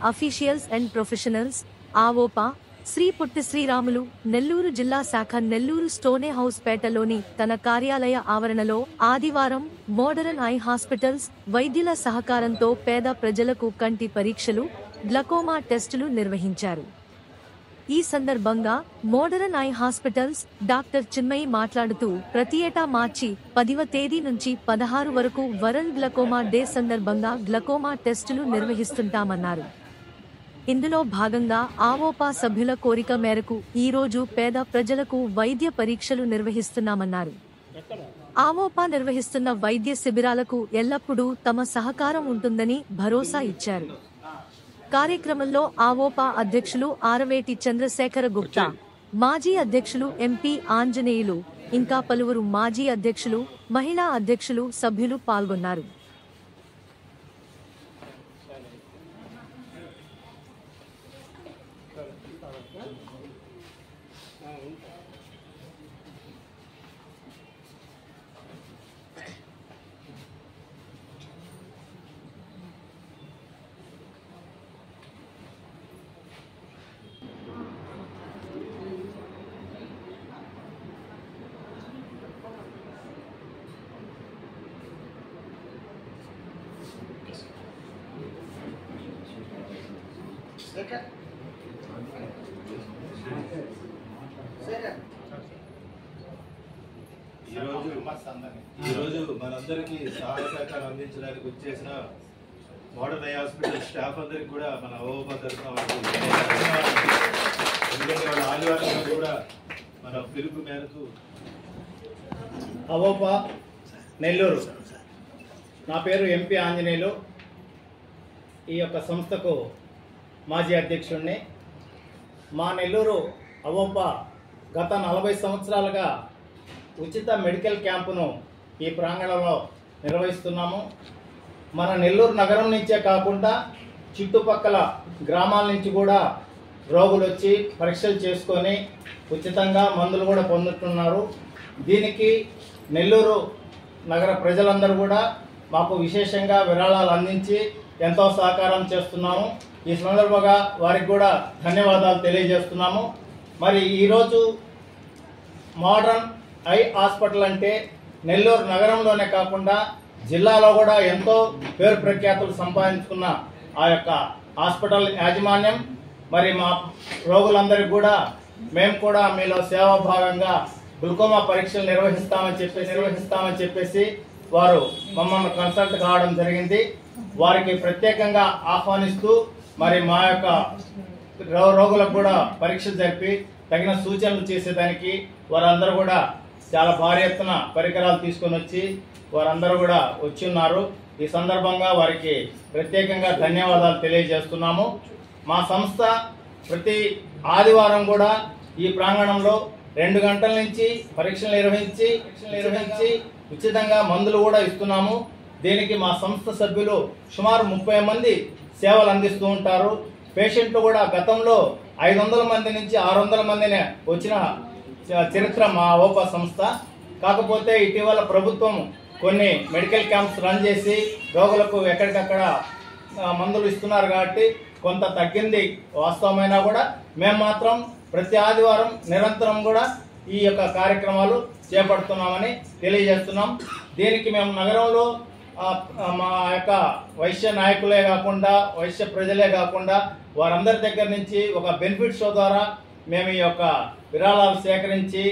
Officials and professionals AVOPA Shri Potti Sriramulu Nellore జిల్లా శాఖ Nellore స్టోనే house పేటలోని తన కార్యాలయ ఆవరణలో ఆదివారం మోడరన్ ఐ హాస్పిటల్స్ వైద్యుల సహకారంతో పేద ప్రజలకు కంటి పరీక్షలు గ్లకోమా టెస్టులు నిర్వహించారు. ఈ సందర్భంగా modern I hospitals doctor Chinmayi మాట్లాడుతూ ప్రతి ఏటా మార్చి 10వ తేదీ నుంచి 16 వరకు వరల్డ్ గ్లకోమా డే సందర్భంగా గ్లకోమా టెస్టులు నిర్వహిస్తుంటామన్నారు. ఇందులో భాగంగా ఆవోపా సభ్యుల కోరిక మేరకు ఈ రోజు పేద ప్రజలకు వైద్య పరీక్షలు నిర్వహిస్తున్నామన్నారు. ఆవోపా నిర్వహిస్తున్న వైద్య శిబిరాలకు ఎల్లప్పుడూ తమ సహకారం ఉంటుందని భరోసా ఇచ్చారు. కార్యక్రమంలో ఆవోపా అధ్యక్షులు ఆరవేటి చంద్రశేఖర గుప్తా, మాజీ అధ్యక్షులు ఎంపీ ఆంజనేయులు, ఇంకా పలువురు మాజీ అధ్యక్షులు, మహిళా అధ్యక్షులు, సభ్యులు పాల్గొన్నారు. ఈరోజు మనందరికీ సహాయ సహకారం అందించడానికి వచ్చేసిన మోడర్న్ ఐ హాస్పిటల్ స్టాఫ్ అందరికి కూడా మన ఆవోపా తరఫున ఎందుకంటే వాళ్ళ ఆదివారం కూడా మన పిలుపు మేరకు ఆవోపా నెల్లూరు. నా పేరు ఎంపీ ఆంజనేయులు. ఈ యొక్క సంస్థకు మాజీ అధ్యక్షుడిని. మా నెల్లూరు ఆవోపా గత 40 సంవత్సరాలుగా ఉచిత మెడికల్ క్యాంపును ఈ ప్రాంగణంలో నిర్వహిస్తున్నాము. మన నెల్లూరు నగరం నుంచే కాకుండా చుట్టుపక్కల గ్రామాల నుంచి కూడా రోగులు వచ్చి పరీక్షలు చేసుకొని ఉచితంగా మందులు కూడా పొందుతున్నారు. దీనికి నెల్లూరు నగర ప్రజలందరూ కూడా మాకు విశేషంగా విరాళాలు అందించి ఎంతో సహకారం చేస్తున్నాము. ఈ సందర్భంగా వారికి కూడా ధన్యవాదాలు తెలియజేస్తున్నాము. మరి ఈరోజు మోడర్న్ ఐ హాస్పిటల్ అంటే నెల్లూరు నగరంలోనే కాకుండా జిల్లాలో కూడా ఎంతో పేరు ప్రఖ్యాతులు సంపాదించుకున్న ఆ యొక్క హాస్పిటల్ యాజమాన్యం, మరి మా రోగులందరికీ కూడా మేము కూడా మీలో సేవాభాగంగా గ్లూకోమా పరీక్షలు నిర్వహిస్తామని చెప్పేసి వారు మమ్మల్ని కన్సల్ట్ కావడం జరిగింది. వారికి ప్రత్యేకంగా ఆహ్వానిస్తూ మరి మా యొక్క రోగులకు కూడా పరీక్షలు జరిపి తగిన సూచనలు చేసేదానికి వారందరూ కూడా చాలా భారీ ఎత్తున పరికరాలు తీసుకొని వచ్చి వారందరూ కూడా వచ్చి ఉన్నారు. ఈ సందర్భంగా వారికి ప్రత్యేకంగా ధన్యవాదాలు తెలియజేస్తున్నాము. మా సంస్థ ప్రతి ఆదివారం కూడా ఈ ప్రాంగణంలో 2 గంటల నుంచి పరీక్షలు నిర్వహించి ఉచితంగా మందులు కూడా ఇస్తున్నాము. దీనికి మా సంస్థ సభ్యులు సుమారు 30 మంది సేవలు అందిస్తూ ఉంటారు. పేషెంట్లు కూడా గతంలో 500 మంది నుంచి 600 మందిని వచ్చిన చరిత్ర మా ఆవోపా సంస్థ. కాకపోతే ఇటీవల ప్రభుత్వం కొన్ని మెడికల్ క్యాంప్స్ రన్ చేసి రోగులకు ఎక్కడికక్కడ మందులు ఇస్తున్నారు కాబట్టి కొంత తగ్గింది వాస్తవమైనా కూడా మేము మాత్రం ప్రతి ఆదివారం నిరంతరం కూడా ఈ యొక్క కార్యక్రమాలు చేపడుతున్నామని తెలియజేస్తున్నాం. దీనికి మేము నగరంలో మా యొక్క వైశ్య నాయకులే కాకుండా వైశ్య ప్రజలే కాకుండా వారందరి దగ్గర నుంచి ఒక బెనిఫిట్ షో ద్వారా మేము ఈ యొక్క విరాళాలు సేకరించి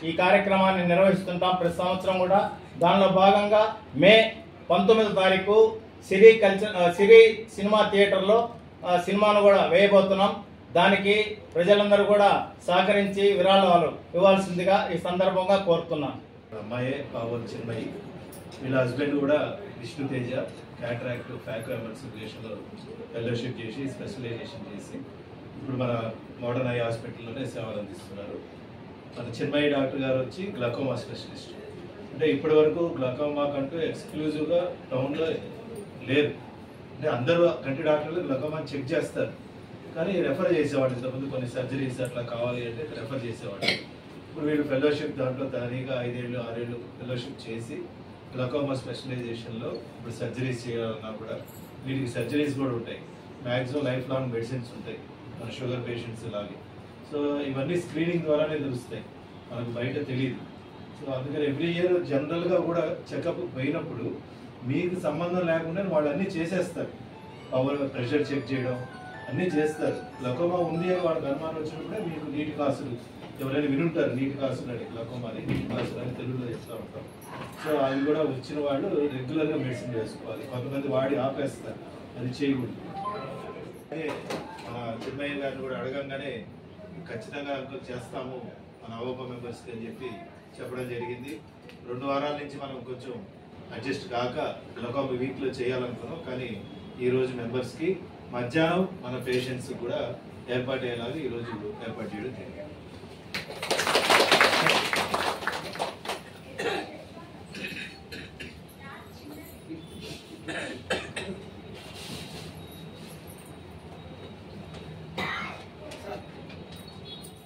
ఈ కార్యక్రమాన్ని నిర్వహిస్తుంటాం ప్రతి సంవత్సరం కూడా. దానిలో భాగంగా మే 19వ తారీఖు సిరి సినిమా థియేటర్లో సినిమాను కూడా వేయబోతున్నాం. దానికి ప్రజలందరూ కూడా సహకరించి విరాళాలు ఇవ్వాల్సిందిగా ఈ సందర్భంగా కోరుతున్నాను. అమ్మాయే పావన్ చిన్మయి, వీళ్ళ హస్బెండ్ కూడా విష్ణు తేజ క్యాటరాక్ట్ ఫ్యాకో ఎమర్సిఫికేషన్లో ఫెలోషిప్ చేసి స్పెషలైజేషన్ చేసి ఇప్పుడు మన మోడర్న్ ఐ హాస్పిటల్లోనే సేవలు అందిస్తున్నారు. మన చిన్మయి డాక్టర్ గారు వచ్చి గ్లకోమా స్పెషలిస్ట్. అంటే ఇప్పటి వరకు గ్లకోమా కంటూ ఎక్స్క్లూజివ్గా టౌన్లో లేదు. అంటే అందరూ కంటి డాక్టర్లు గ్లకోమా చెక్ చేస్తారు కానీ రెఫర్ చేసేవాళ్ళు. ఇంతకుముందు కొన్ని సర్జరీస్ అట్లా కావాలి అంటే రెఫర్ చేసేవాళ్ళు. ఇప్పుడు వీళ్ళు ఫెలోషిప్ దాంట్లో తనీగా 5 ఏళ్ళు 6 ఏళ్ళు ఫెలోషిప్ చేసి గ్లకోమా స్పెషలైజేషన్లో ఇప్పుడు సర్జరీస్ చేయాలన్నా కూడా వీటికి సర్జరీస్ కూడా ఉంటాయి. మ్యాక్సిమం లైఫ్ లాంగ్ మెడిసిన్స్ ఉంటాయి మన షుగర్ పేషెంట్స్ లాగే. సో ఇవన్నీ స్క్రీనింగ్ ద్వారానే తెలుస్తాయి, మనకు బయట తెలియదు. సో అందుకని ఎవ్రీ ఇయర్ జనరల్గా కూడా చెకప్ పోయినప్పుడు మీకు సంబంధం లేకుండా వాళ్ళు అన్నీ చేసేస్తారు. పవర్ ప్రెషర్ చెక్ చేయడం అన్నీ చేస్తారు. గ్లకోమా ఉంది అని వాళ్ళకి అనుమానం వచ్చినప్పుడే మీకు నీటి కాసులు ఎవరైనా వినుంటారు, నీటి కాసులు అని, గ్లకోమాని నీటి కాసులు అని తెలుగులో చెప్తూ ఉంటాం. సో అవి కూడా వచ్చిన వాళ్ళు రెగ్యులర్గా మెడిసిన్ వేసుకోవాలి. కొంతమంది వాడి ఆపేస్తారు, అది చేయకూడదు. అదే మన చిన్నయ్య గారిని కూడా అడగంగానే ఖచ్చితంగా అంకుల్ చేస్తాము మన అవోపా మెంబర్స్కి అని చెప్పడం జరిగింది. 2 వారాల నుంచి మనం కొంచెం అడ్జస్ట్ కాక గ్లకోమా వీక్లో చేయాలనుకున్నాం, కానీ ఈరోజు మెంబర్స్కి మధ్యాహ్నం మన పేషెంట్స్ కూడా ఏర్పాటు అయ్యేలాగా ఈరోజు ఏర్పాటు చేయడం జరిగింది.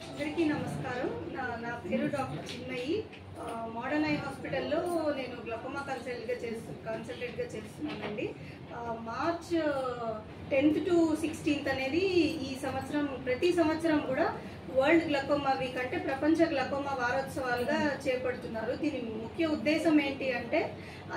అందరికీ నమస్కారం. నా పేరు డాక్టర్ చిన్మయి. మోడర్న్ ఐ హాస్పిటల్లో నేను గ్లకోమా కన్సల్టెంట్గా చేస్తున్నానండి. మార్చ్ 10th to 16th అనేది ఈ సంవత్సరం, ప్రతి సంవత్సరం కూడా వరల్డ్ గ్లకోమా వీక్ అంటే ప్రపంచ గ్లకోమా వారోత్సవాలుగా చేపడుతున్నారు. దీని ముఖ్య ఉద్దేశం ఏంటి అంటే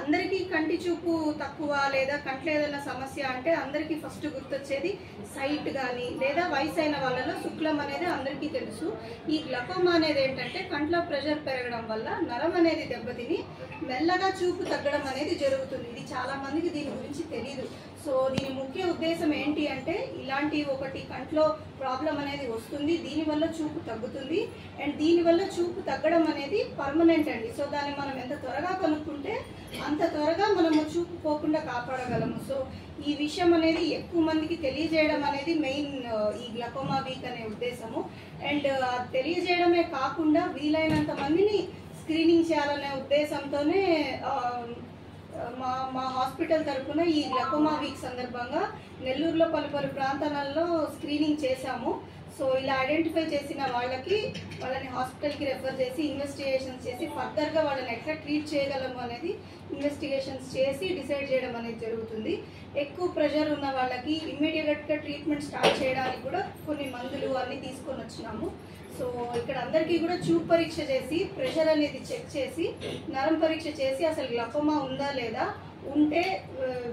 అందరికీ కంటి చూపు తక్కువ లేదా కంట్లో ఏదైనా సమస్య అంటే అందరికీ ఫస్ట్ గుర్తొచ్చేది సైట్ కానీ లేదా వయసు అయిన వాళ్ళలో శుక్లం అనేది అందరికీ తెలుసు. ఈ గ్లకోమా అనేది ఏంటంటే కంట్లో ప్రెషర్ పెరగడం వల్ల నరం అనేది దెబ్బతిని మెల్లగా చూపు తగ్గడం అనేది జరుగుతుంది. ఇది చాలా మందికి దీని గురించి తెలియదు. సో దీని ముఖ్య ఉద్దేశం ఏంటి అంటే ఇలాంటి ఒకటి కంట్లో ప్రాబ్లం అనేది వస్తుంది, దీనివల్ల చూపు తగ్గుతుంది. అండ్ దీనివల్ల చూపు తగ్గడం అనేది పర్మనెంట్ అండి. సో దాన్ని మనం ఎంత త్వరగా కనుక్కుంటే అంత త్వరగా మనము చూపు పోకుండా కాపాడగలము. సో ఈ విషయం అనేది ఎక్కువ మందికి తెలియజేయడం అనేది మెయిన్ ఈ గ్లకోమా వీక్ అనే ఉద్దేశము. అండ్ తెలియజేయడమే కాకుండా వీలైనంత మందిని స్క్రీనింగ్ చేయాలనే ఉద్దేశంతోనే మా హాస్పిటల్ తరఫున ఈ గ్లకోమా వీక్ సందర్భంగా నెల్లూరులో పలు ప్రాంతాలలో స్క్రీనింగ్ చేశాము. సో ఇలా ఐడెంటిఫై చేసిన వాళ్ళని హాస్పిటల్కి రెఫర్ చేసి ఇన్వెస్టిగేషన్స్ చేసి ఫర్దర్గా వాళ్ళని ఎట్లా ట్రీట్ చేయగలము అనేది ఇన్వెస్టిగేషన్స్ చేసి డిసైడ్ చేయడం అనేది జరుగుతుంది. ఎక్కువ ప్రెషర్ ఉన్న వాళ్ళకి ఇమ్మీడియట్గా ట్రీట్మెంట్ స్టార్ట్ చేయడానికి కూడా కొన్ని మందులు అన్నీ తీసుకొని వచ్చినాము. సో ఇక్కడ అందరికీ కూడా చూపు పరీక్ష చేసి ప్రెషర్ అనేది చెక్ చేసి నరం పరీక్ష చేసి అసలు గ్లకోమా ఉందా లేదా, ఉంటే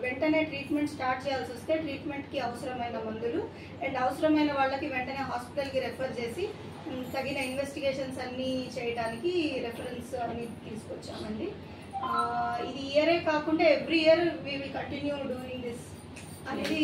వెంటనే ట్రీట్మెంట్ స్టార్ట్ చేయాల్సి వస్తే ట్రీట్మెంట్కి అవసరమైన మందులు అండ్ అవసరమైన వాళ్ళకి వెంటనే హాస్పిటల్కి రెఫర్ చేసి తగిన ఇన్వెస్టిగేషన్స్ అన్నీ చేయడానికి రెఫరెన్స్ అన్ని తీసుకొచ్చామండి. ఇది ఇయరే కాకుండా every year we will continue doing this అనేది